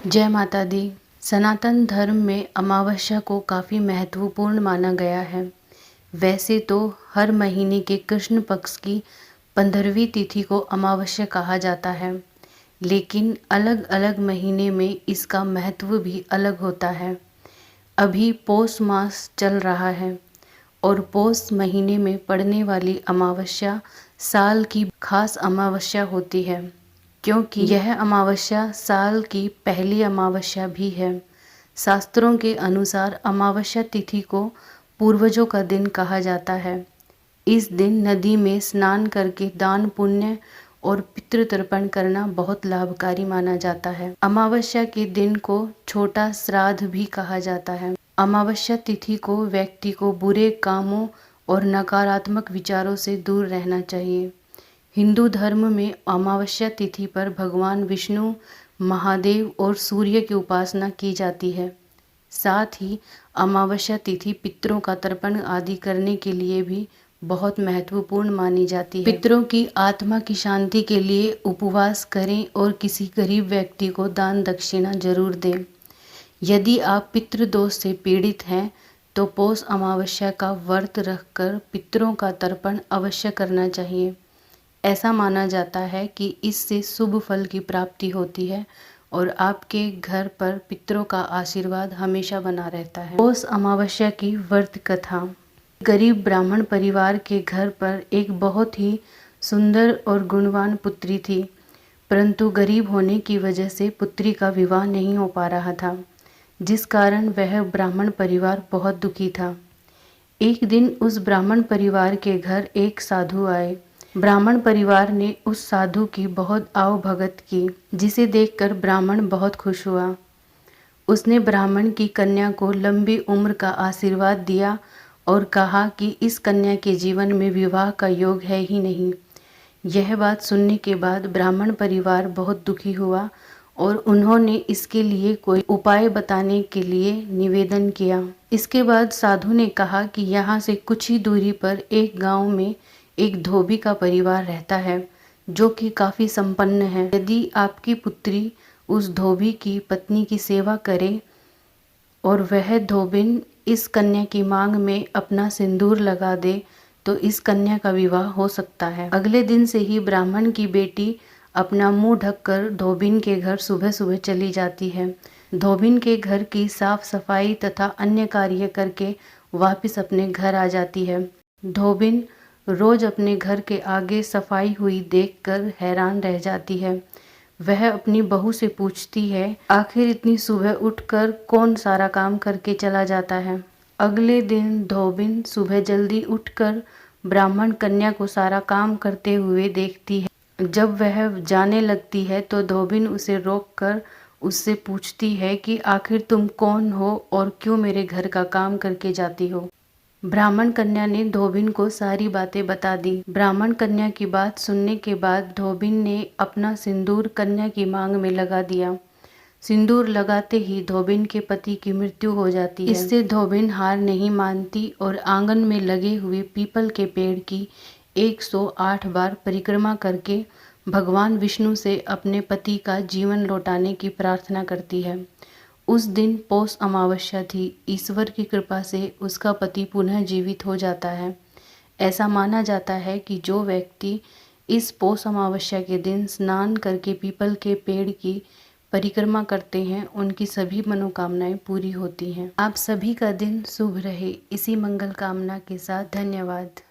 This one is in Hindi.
जय माता दी। सनातन धर्म में अमावस्या को काफ़ी महत्वपूर्ण माना गया है। वैसे तो हर महीने के कृष्ण पक्ष की 15वीं तिथि को अमावस्या कहा जाता है, लेकिन अलग अलग महीने में इसका महत्व भी अलग होता है। अभी पौष मास चल रहा है और पौष महीने में पड़ने वाली अमावस्या साल की खास अमावस्या होती है, क्योंकि यह अमावस्या साल की पहली अमावस्या भी है। शास्त्रों के अनुसार अमावस्या तिथि को पूर्वजों का दिन कहा जाता है। इस दिन नदी में स्नान करके दान पुण्य और पितृ तर्पण करना बहुत लाभकारी माना जाता है। अमावस्या के दिन को छोटा श्राद्ध भी कहा जाता है। अमावस्या तिथि को व्यक्ति को बुरे कामों और नकारात्मक विचारों से दूर रहना चाहिए। हिंदू धर्म में अमावस्या तिथि पर भगवान विष्णु, महादेव और सूर्य की उपासना की जाती है। साथ ही अमावस्या तिथि पितरों का तर्पण आदि करने के लिए भी बहुत महत्वपूर्ण मानी जाती है। पितरों की आत्मा की शांति के लिए उपवास करें और किसी गरीब व्यक्ति को दान दक्षिणा जरूर दें। यदि आप पितृदोष से पीड़ित हैं तो पौष अमावस्या का व्रत रखकर पितरों का तर्पण अवश्य करना चाहिए। ऐसा माना जाता है कि इससे शुभ फल की प्राप्ति होती है और आपके घर पर पितरों का आशीर्वाद हमेशा बना रहता है। पौष अमावस्या की व्रत कथा। गरीब ब्राह्मण परिवार के घर पर एक बहुत ही सुंदर और गुणवान पुत्री थी, परंतु गरीब होने की वजह से पुत्री का विवाह नहीं हो पा रहा था, जिस कारण वह ब्राह्मण परिवार बहुत दुखी था। एक दिन उस ब्राह्मण परिवार के घर एक साधु आए। ब्राह्मण परिवार ने उस साधु की बहुत आवभगत की, जिसे देखकर ब्राह्मण बहुत खुश हुआ। उसने ब्राह्मण की कन्या को लंबी उम्र का आशीर्वाद दिया और कहा कि इस कन्या के जीवन में विवाह का योग है ही नहीं। यह बात सुनने के बाद ब्राह्मण परिवार बहुत दुखी हुआ और उन्होंने इसके लिए कोई उपाय बताने के लिए निवेदन किया। इसके बाद साधु ने कहा कि यहाँ से कुछ ही दूरी पर एक गांव में एक धोबी का परिवार रहता है, जो कि काफ़ी संपन्न है। यदि आपकी पुत्री उस धोबी की पत्नी की सेवा करे और वह धोबिन इस कन्या की मांग में अपना सिंदूर लगा दे तो इस कन्या का विवाह हो सकता है। अगले दिन से ही ब्राह्मण की बेटी अपना मुंह ढककर धोबिन के घर सुबह सुबह चली जाती है। धोबिन के घर की साफ सफाई तथा अन्य कार्य करके वापस अपने घर आ जाती है। धोबिन रोज अपने घर के आगे सफाई हुई देखकर हैरान रह जाती है। वह अपनी बहू से पूछती है, आखिर इतनी सुबह उठकर कौन सारा काम करके चला जाता है। अगले दिन धोबिन सुबह जल्दी उठकर ब्राह्मण कन्या को सारा काम करते हुए देखती है। जब वह जाने लगती है तो धोबिन उसे रोककर उससे पूछती है कि आखिर तुम कौन हो और क्यों मेरे घर का काम करके जाती हो। ब्राह्मण कन्या ने धोबिन को सारी बातें बता दी। ब्राह्मण कन्या की बात सुनने के बाद धोबिन ने अपना सिंदूर कन्या की मांग में लगा दिया। सिंदूर लगाते ही धोबिन के पति की मृत्यु हो जाती है। इससे धोबिन हार नहीं मानती और आंगन में लगे हुए पीपल के पेड़ की 108 बार परिक्रमा करके भगवान विष्णु से अपने पति का जीवन लौटाने की प्रार्थना करती है। उस दिन पौष अमावस्या थी। ईश्वर की कृपा से उसका पति पुनः जीवित हो जाता है। ऐसा माना जाता है कि जो व्यक्ति इस पौष अमावस्या के दिन स्नान करके पीपल के पेड़ की परिक्रमा करते हैं, उनकी सभी मनोकामनाएं पूरी होती हैं। आप सभी का दिन शुभ रहे, इसी मंगल कामना के साथ धन्यवाद।